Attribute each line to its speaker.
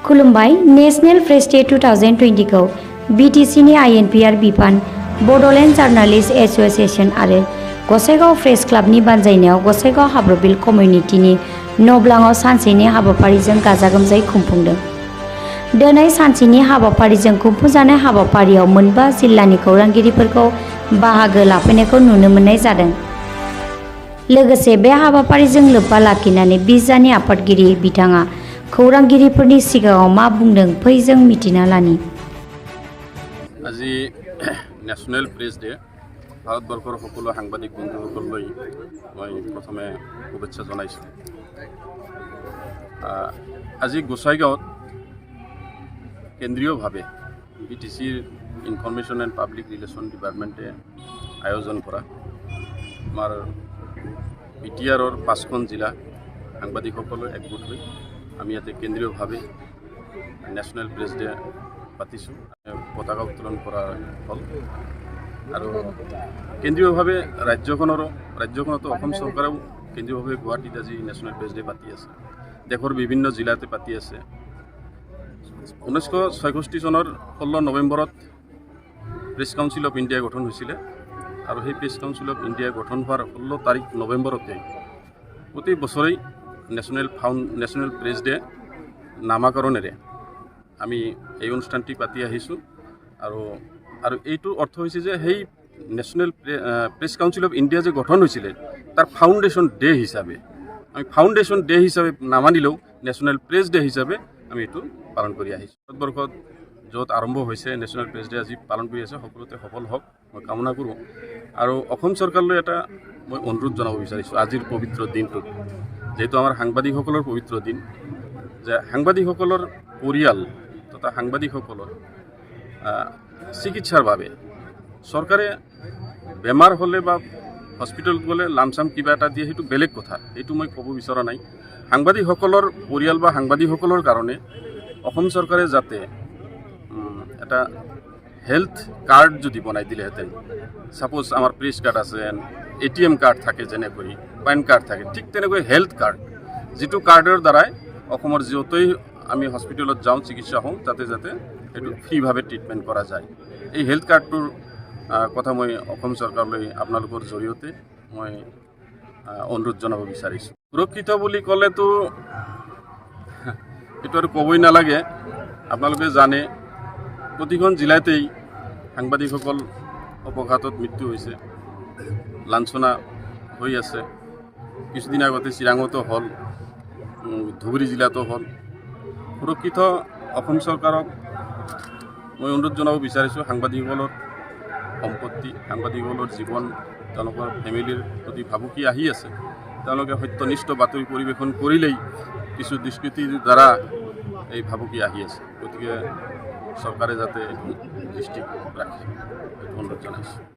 Speaker 1: खुलुमबाय national press day 2020 खौ BTC नि I&PR बिफान बडोलेण्ड जार्नालिस्ट एसोसिएशन आरो गसाइगाव प्रेस क्लाबनि बानजायनायाव गसाइगाव हाब्रबिल कमिउनिटिनि नब्लाङाव सानसेनि हाबाफारिजों गाजा गोमजायै खुंफुंदों। दिनै सानसेनि हाबाफारिजों खुंफुंजानाय हाबाफारियाव मोनबा जिल्लानि खौरांगिरिफोरखौ बाहागो लाफैनायखौ नुनो मोननाय जादों। लोगोसे बे हाबाफारिजों लोब्बा लाखिनानै बिजानि आफादगिरि बिथाङा खौरांगिरिफोरनि सिगाङाव मा बुंदों फै जों मिथिना लानि।
Speaker 2: আজি नेशनल प्रेस डे भारतबर्षर सकलो সাংবাদিক বন্ধুসকললৈ মই প্ৰথমে শুভেচ্ছা জনাইছোঁ। আজি গোসাইগাঁৱত কেন্দ্ৰীয়ভাৱে BTCৰ ইনফৰমেশ্যন এণ্ড পাব্লিক ৰিলেশ্যন ডিপাৰ্টমেণ্টে আয়োজন কৰা আমাৰ BTRৰ 5খন জিলা সাংবাদিকসকলে একগোট হৈ আমি ইয়াতে কেন্দ্ৰীয়ভাৱে নেশ্যনেল প্ৰেছ ডে পাতিছোঁ। পতাকা উত্তোলন কৰা হ'ল আৰু কেন্দ্ৰীয়ভাৱে ৰাজ্যখনতো অসম চৰকাৰেও কেন্দ্ৰীয়ভাৱে গুৱাহাটীত আজি নেশ্যনেল প্ৰেছ ডে পাতি আছে। দেশৰ বিভিন্ন জিলাতে পাতি আছে। 1966 চনৰ 16 নৱেম্বৰত প্ৰেছ কাউন্সিল অফ ইণ্ডিয়া গঠন হৈছিলে আৰু সেই প্ৰেছ কাউন্সিল অফ ইণ্ডিয়া গঠন হোৱাৰ 16 তাৰিখ নৱেম্বৰতে প্ৰতি বছৰেই নেশ্যনেল প্ৰেছ ডে নামাকৰণেৰে আমি এই অনুষ্ঠানটি পাতি আহিছোঁ আৰু এইটো অৰ্থ হৈছে যে সেই national press council of India যে গঠন হৈছিলে তাৰ ফাউণ্ডেশ্যন ডে হিচাপে আমি ফাউণ্ডেশ্যন ডে হিচাপে নামানিলেও নেশ্যনেল প্ৰেছ ডে হিচাপে আমি এইটো পালন কৰি আহিছোঁ। ভাৰতবৰ্ষত য'ত আৰম্ভ হৈছে নেশ্যনেল প্ৰেছ ডে আজি পালন কৰি আছে সকলোতে সফল হওক মই কামনা কৰোঁ। আৰু অসম চৰকাৰলৈ এটা মই অনুৰোধ জনাব বিচাৰিছোঁ আজিৰ পবিত্ৰ দিনটোত, যিহেতু আমাৰ সাংবাদিকসকলৰ পবিত্ৰ দিন, যে সাংবাদিকসকলৰ পৰিয়াল তথা সাংবাদিকসকলৰ চিকিৎসাৰ বাবে চৰকাৰে বেমাৰ হ'লে বা হস্পিটেলত গ'লে লামচাম কিবা এটা দিয়ে, সেইটো বেলেগ কথা, সেইটো মই ক'ব বিচৰা নাই। সাংবাদিকসকলৰ পৰিয়াল বা সাংবাদিকসকলৰ কাৰণে অসম চৰকাৰে যাতে এটা হেল্থ কাৰ্ড যদি বনাই দিলেহেঁতেন, ছাপ'জ আমাৰ প্ৰেছ কাৰ্ড আছে, ATM কাৰ্ড থাকে, যেনেকৈ পেন কাৰ্ড থাকে, ঠিক তেনেকৈ হেল্থ কাৰ্ড, যিটো কাৰ্ডৰ দ্বাৰাই অসমৰ য'তেই আমি হস্পিটেলত যাওঁ চিকিৎসা হওঁ যাতে এইটো ফ্ৰীভাৱে ট্ৰিটমেণ্ট কৰা যায়। এই হেল্থ কাৰ্ডটোৰ কথা মই অসম চৰকাৰলৈ আপোনালোকৰ জৰিয়তে মই অনুৰোধ জনাব বিচাৰিছোঁ। সুৰক্ষিত বুলি ক'লেতো এইটো আৰু ক'বই নালাগে, আপোনালোকে জানে প্ৰতিখন জিলাতেই সাংবাদিকসকল অপঘাতত মৃত্যু হৈছে, লাঞ্ছনা হৈ আছে। কিছুদিন আগতে চিৰাঙতো হ'ল, ধুবুৰী জিলাতো হ'ল। সুৰক্ষিত অসম চৰকাৰক মই অনুৰোধ জনাব বিচাৰিছোঁ, সাংবাদিকসকলৰ সম্পত্তি, সাংবাদিকসকলৰ জীৱন, তেওঁলোকৰ ফেমিলিৰ প্ৰতি ভাবুকি আহি আছে। তেওঁলোকে সত্যনিষ্ঠ বাতৰি পৰিৱেশন কৰিলেই কিছু দুষ্কৃতিৰ দ্বাৰা এই ভাবুকি আহি আছে। গতিকে চৰকাৰে যাতে দৃষ্টি ৰাখে, অনুৰোধ জনাইছোঁ।